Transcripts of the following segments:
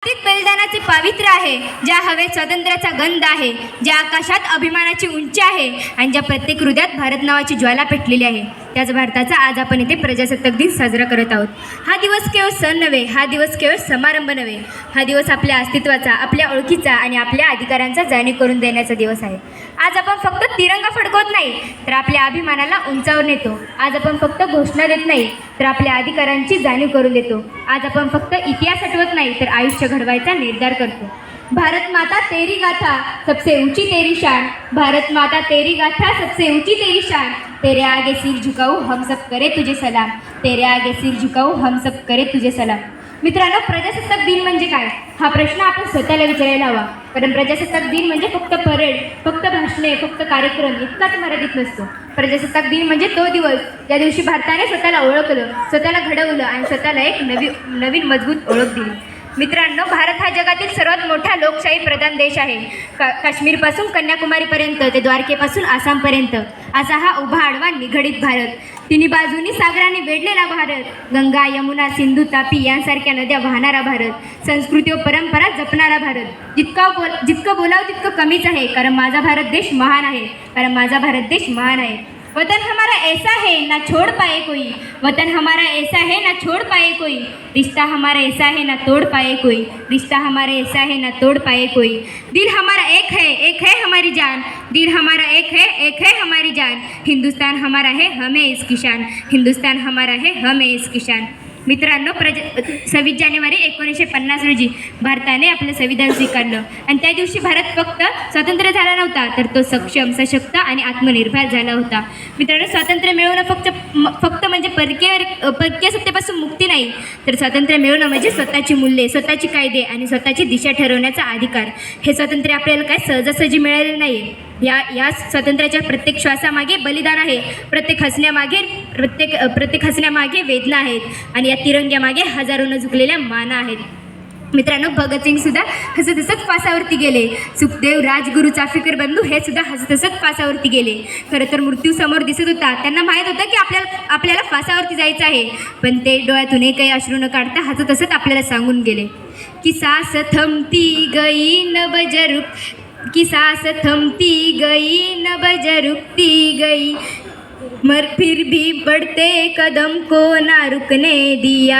मातीत बलिदानाचे पावित्र्य आहे, ज्या हवेत स्वातंत्र्याचा गंध आहे, ज्या आकाशात अभिमानाची उंची आहे आणि ज्या प्रत्येक हृदयात भारत नावाची ज्वाला पेटलेली आहे, त्याच भारताचा आज आपण इथे प्रजासत्ताक दिन साजरा करत आहोत. हा दिवस केवळ सण नव्हे, हा दिवस केवळ समारंभ नव्हे, हा दिवस आपल्या अस्तित्वाचा, आपल्या ओळखीचा आणि आपल्या अधिकारांचा जाणीव करून देण्याचा दिवस आहे. आज आपण फक्त तिरंगा फडकवत नाही तर आपल्या अभिमानाला उंचावर नेतो. आज आपण फक्त घोषणा देत नाही तर आपल्या अधिकारांची जाणीव करून देतो. आज आपण फक्त इतिहास आठवत नाही तर आयुष्य घडवायचा निर्धार करतो. भारत माता तेरी गाथा सबसे ऊंची तेरी शान, भारत माता तेरी गाथा सबसे ऊंची तेरी शान, तेरे आगे सिर झुकाऊ हम सब करे तुझे सलाम, तेरे आगे सिर झुकाऊ हम सब करे तुझे सलाम. मित्रांनो, प्रजासत्ताक दिन म्हणजे काय हा प्रश्न आपण स्वतःला विचारायला हवा. कारण प्रजासत्ताक दिन म्हणजे फक्त परेड, फक्त भाषणे, फक्त कार्यक्रम इतकाच मर्यादित नसतो. प्रजासत्ताक दिन म्हणजे तो दिवस ज्या दिवशी भारताने स्वतःला ओळखलं, स्वतःला घडवलं आणि स्वतःला एक नवीन मजबूत ओळख दिली. मित्रांनो, भारत हा जगातील सर्वात मोठा लोकशाही प्रधान देश आहे. काश्मीरपासून कन्याकुमारीपर्यंत ते द्वारकेपासून आसामपर्यंत असा हा उभा आडवा निगडीत भारत. तिन्ही बाजूनी सागराने वेढलेला भारत, गंगा, यमुना, सिंधू, तापी यांसारख्या नद्या वाहणारा भारत, संस्कृती व परंपरा जपणारा भारत. जितकं बोलावं तितकं कमीच आहे, कारण माझा भारत देश महान आहे, कारण माझा भारत देश महान आहे. वतन हमारा ऐसा है ना छोड़ पाए कोई, वतन हमारा ऐसा है ना छोड़ पाए कोई, रिश्ता हमारा ऐसा है ना तोड़ पाए कोई, रिश्ता हमारा ऐसा है ना तोड़ पाए कोई. दिल हमारा एक है हमारी जान, दिल हमारा एक है हमारी जान, हिंदुस्तान हमारा है हमें इसकी शान, हिंदुस्तान हमारा है हमें इसकी शान. मित्रांनो, 26 जानेवारी 1950 रोजी भारताने आपलं संविधान स्वीकारलं आणि त्या दिवशी भारत फक्त स्वतंत्र झाला नव्हता तर तो सक्षम, सशक्त आणि आत्मनिर्भर झाला होता. मित्रांनो, स्वातंत्र्य मिळवणं फक्त म्हणजे परकीय सत्तेपासून मुक्ती नाही, तर स्वातंत्र्य मिळवणं म्हणजे स्वतःची मूल्ये, स्वतःची कायदे आणि स्वतःची दिशा ठरवण्याचा अधिकार. हे स्वातंत्र्य आपल्याला काय सहजासहजी मिळालेलं नाही. या स्वातंत्र्याच्या प्रत्येक श्वासामागे बलिदान आहे, प्रत्येक हसण्यामागे वेदना आहेत आणि या तिरंग्यामागे हजारोनं झुकलेल्या माना आहेत. मित्रांनो, भगतसिंग सुद्धा हसत हसत फासावरती गेले. सुखदेव, राजगुरू, चाफेकर बंधू हे सुद्धा हसत हसत फासावरती गेले. खरं तर मृत्यू समोर दिसत होता, त्यांना माहीत होतं की आपल्याला फासावरती जायचं आहे, पण ते डोळ्यातून एकही अश्रू न काढता हसत हसत आपल्याला सांगून गेले की सांस थमती गई न बज रुक, की सांस थमती गई न बज रुकती गई, मर फिर भी बढ़ते कदम को ना रुकने दिया,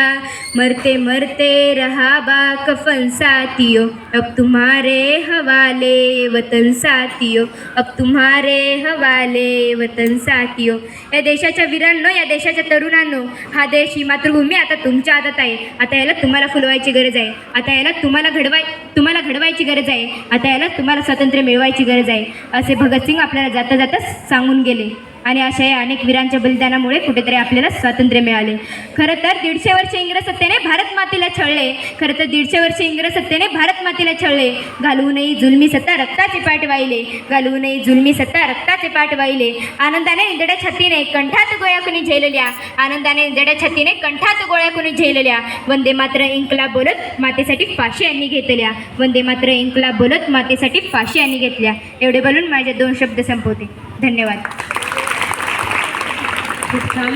मरते मरते रहा बाकफन साथियों, अब तुम्हारे हवाले वतन साथियों, अब तुम्हारे हवाले वतन साथियों. या देशाच्या वीरांनो, या देशाच्या तरुणांनो, हा देश, ही मातृभूमी आता तुमच्या हातात आहे. आता याला तुम्हाला फुलवायची गरज आहे, आता याला तुम्हाला घडवायची गरज आहे, आता याला तुम्हाला स्वातंत्र्य मिळवायची गरज आहे, असे भगतसिंग आपल्याला जाता जाता सांगून गेले. आणि अशा या अनेक वीरांच्या बलिदानामुळे कुठेतरी आपल्याला स्वातंत्र्य मिळाले. खरं तर 150 वर्ष इंग्रज सत्तेने भारत मातेला छळले, खरं तर 150 वर्ष इंग्रज सत्तेने भारत मातेला छळले. घालवूनही जुलमी सत्ता रक्ताचे पाठ वाहिले, घालवूनही जुलमी सत्ता रक्ताचे पाठ वाहिले. आनंदाने निंदड्या छातीने कंठात गोळ्या कुणी झेलल्या, आनंदाने निंदड्या छातीने कंठात गोळ्या कुणी झेलल्या. वंदे मात्र इन्कलाब बोलत मातेसाठी फाशी यांनी घेतल्या, वंदे मात्र इन्कलाब बोलत मातेसाठी फाशी यांनी घेतल्या. एवढे बोलून माझे 2 शब्द संपवते. धन्यवाद. खूप छान.